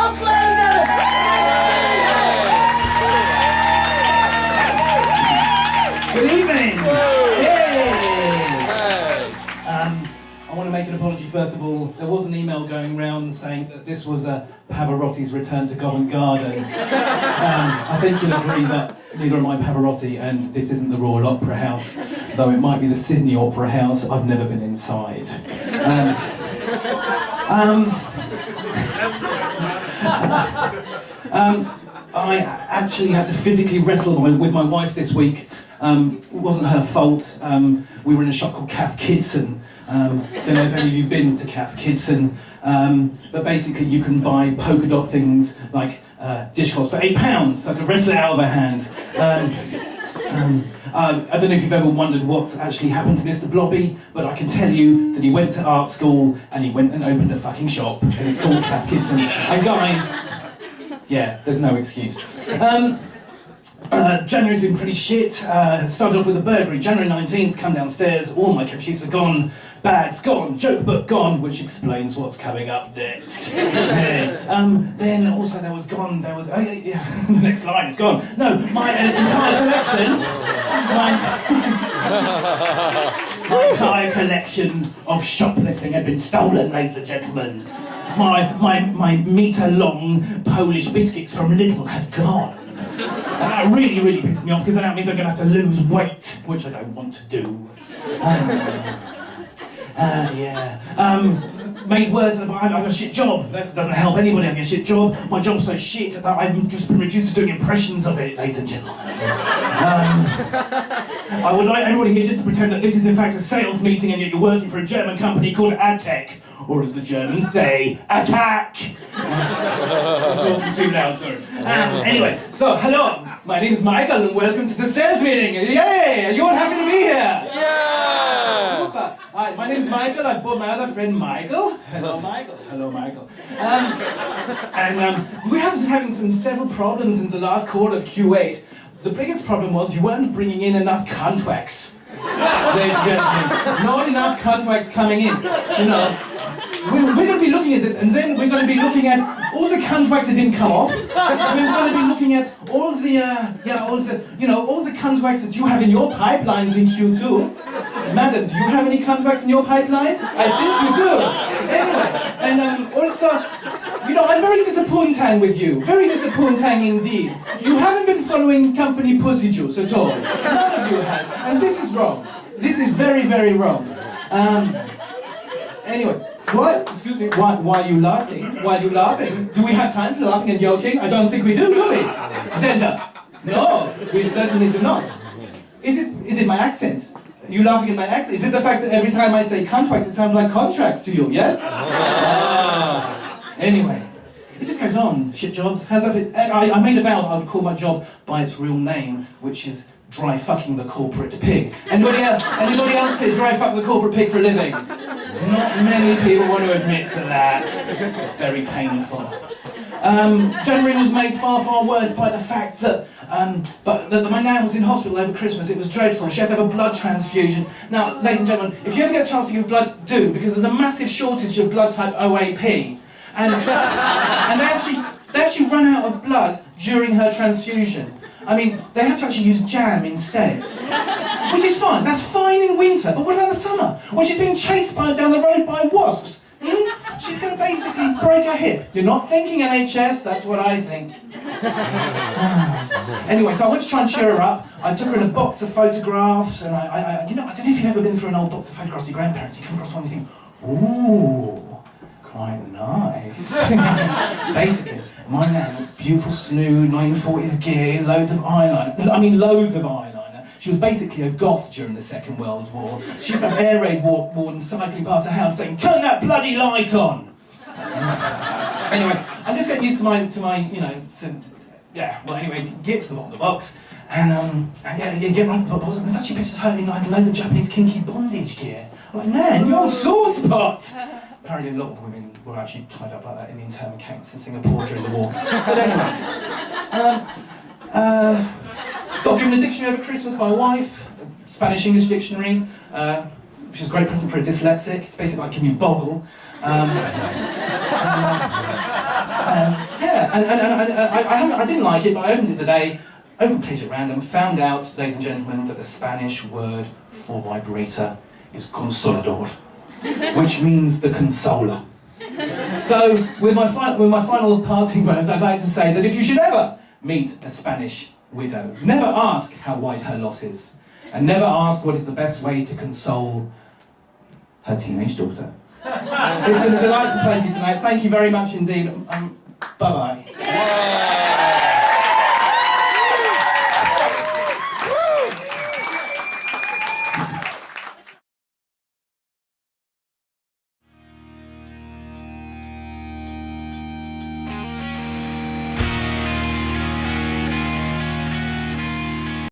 Hogg, Good evening! Yay! I want to make an apology first of all. There was an email going around saying that this was Pavarotti's return to Covent Garden. I think you'll agree that neither am I Pavarotti and this isn't the Royal Opera House, though it might be the Sydney Opera House. I've never been inside. I actually had to physically wrestle with my wife this week. It wasn't her fault. We were in a shop called Cath Kidston. Don't know if any of you've been to Cath Kidston, but basically you can buy polka dot things like dishcloths for £8, so to wrestle it out of her hands. I don't know if you've ever wondered what's actually happened to Mr. Blobby, but I can tell you that he went to art school and he went and opened a fucking shop, and it's called Cath Kidston. And guys, yeah, there's no excuse. January's been pretty shit. Started off with a burglary. January 19th, come downstairs, all my computers are gone, bags gone, joke book gone, which explains what's coming up next. Then also the next line is gone. No, my entire collection, my entire collection of shoplifting had been stolen, ladies and gentlemen. My metre-long Polish biscuits from Lidl had gone. And that really, really pissed me off because that means I'm going to have to lose weight, which I don't want to do. Made worse, I have a shit job. That doesn't help anybody having a shit job. My job's so shit that I've just been reduced to doing impressions of it, ladies and gentlemen. I would like everybody here just to pretend that this is in fact a sales meeting and yet you're working for a German company called AdTech, or as the Germans say, attack! I'm talking too loud, sorry. Anyway, so hello, my name is Michael and welcome to the sales meeting. Yay! Are you all happy to be here? Yeah! Super. Hi, my name is Michael. I've brought my other friend Michael. Hello, Michael. Hello, Michael. We're having several problems in the last quarter of Q8. The biggest problem was you weren't bringing in enough contracts. Ladies and gentlemen, not enough contracts coming in. You know, we're going to be looking at it, and then we're going to be looking at all the contracts that didn't come off. We're going to be looking at all the contracts that you have in your pipelines in Q2. Madam, do you have any contracts in your pipeline? I think you do. Anyway, and also, you know, I'm very disappointed with you. Very disappointing indeed. You haven't been following company procedures at all. None of you have. And this is wrong. This is very, very wrong. Anyway. What? Excuse me, why are you laughing? Why are you laughing? Do we have time for laughing and joking? I don't think we do we? Zenda? No, we certainly do not. Is it my accent? Are you laughing at my accent? Is it the fact that every time I say contracts, it sounds like contracts to you, yes? Anyway, it just goes on. Shit jobs, hands up. I made a vow that I would call my job by its real name, which is dry fucking the corporate pig. Anybody else here dry fuck the corporate pig for a living? Not many people want to admit to that. It's very painful. January was made far, far worse by the fact that my nan was in hospital over Christmas. It was dreadful. She had to have a blood transfusion. Now, ladies and gentlemen, if you ever get a chance to give blood, do, because there's a massive shortage of blood type OAP. And they actually run out of blood during her transfusion. I mean, they had to actually use jam instead. Which is fine, that's fine in winter, but what about the summer? When she's being chased down the road by wasps? She's going to basically break her hip. You're not thinking NHS, that's what I think. Anyway, so I went to try and cheer her up. I took her in a box of photographs, and I don't know if you've ever been through an old box of photographs of your grandparents. You come across one and you think, ooh, quite nice. Basically, my nan, beautiful snood, 1940s gear, loads of eyeliner. I mean, loads of eyeliner. She was basically a goth during the Second World War. She used to have air raid warden cycling past her house saying, "Turn that bloody light on!" Anyway, I'm just getting used to my, anyway, get to the bottom of the box, and you get right to the bottom of the box, and there's actually pictures of her in like loads of Japanese kinky bondage gear. I'm like, man, you're a sore spot! Apparently a lot of women were actually tied up like that in the internment camps in Singapore during the war. But anyway, got given a dictionary over Christmas by my wife, a Spanish-English dictionary, which is a great present for a dyslexic. It's basically like, can you boggle? Yeah, and I didn't like it, but I opened it today, opened page at random, found out, ladies and gentlemen, that the Spanish word for vibrator is consolador, which means the consoler. So, with my final parting words, I'd like to say that if you should ever meet a Spanish widow, never ask how wide her loss is, and never ask what is the best way to console her teenage daughter. It's been a delightful pleasure tonight. Thank you very much indeed. Bye-bye.